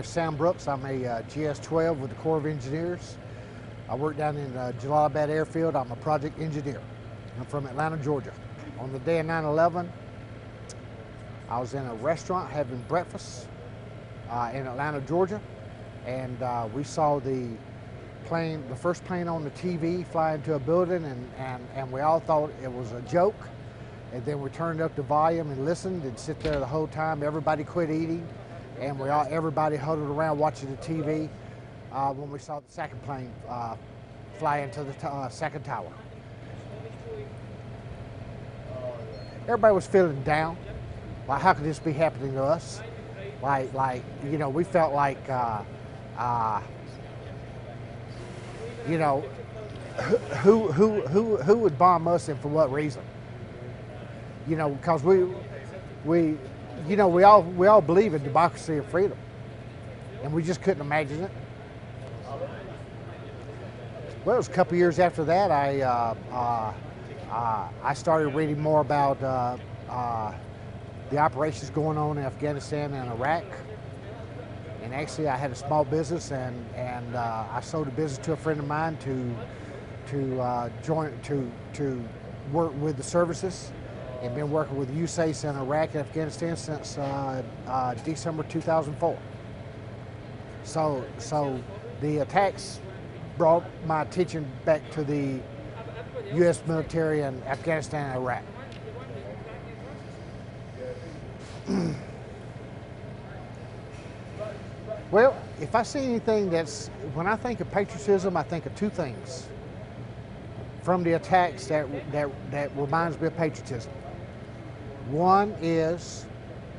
Sam Brooks. I'm a GS-12 with the Corps of Engineers. I work down in Jalalabad Airfield. I'm a project engineer. I'm from Atlanta, Georgia. On the day of 9/11, I was in a restaurant having breakfast in Atlanta, Georgia, and we saw the first plane on the TV fly into a building, and we all thought it was a joke. And then we turned up the volume and listened and sit there the whole time. Everybody quit eating, and everybody huddled around watching the TV when we saw the second plane fly into the second tower. Everybody was feeling down. Like, how could this be happening to us? We felt like, who would bomb us and for what reason? Because we all believe in democracy and freedom, and we just couldn't imagine it. Well, it was a couple years after that I started reading more about the operations going on in Afghanistan and Iraq. And actually, I had a small business, and I sold a business to a friend of mine to work with the services, and been working with USACE in Iraq and Afghanistan since December 2004. So the attacks brought my attention back to the U.S. military in Afghanistan and Iraq. Well, if I see anything when I think of patriotism, I think of two things from the attacks that reminds me of patriotism. One is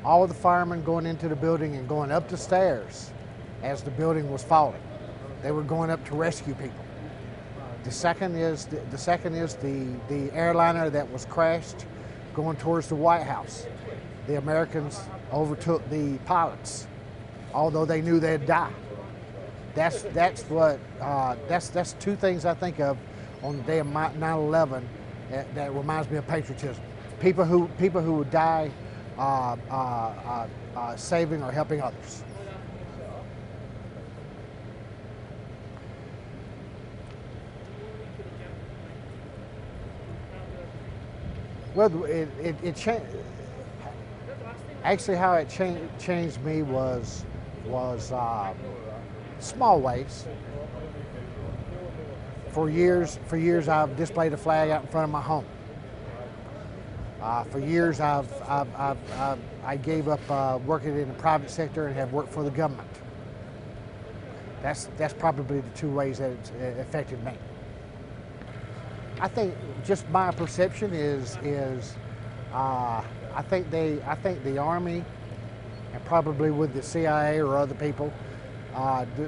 all the firemen going into the building and going up the stairs as the building was falling. They were going up to rescue people. The second is the airliner that was crashed going towards the White House. The Americans overtook the pilots, although they knew they'd die. That's two things I think of on the day of 9/11 that reminds me of patriotism. People who would die saving or helping others. Well, it changed. Actually, how it changed me was small ways. For years, I've displayed a flag out in front of my home. For years, I gave up working in the private sector and have worked for the government. That's probably the two ways that it's affected me. I think just my perception is I think the Army, and probably with the CIA or other people,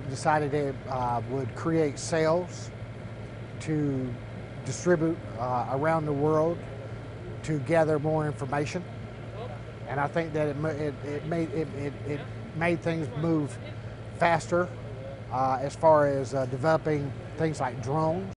decided they would create cells to distribute around the world to gather more information, and I think that it made things move faster as far as developing things like drones.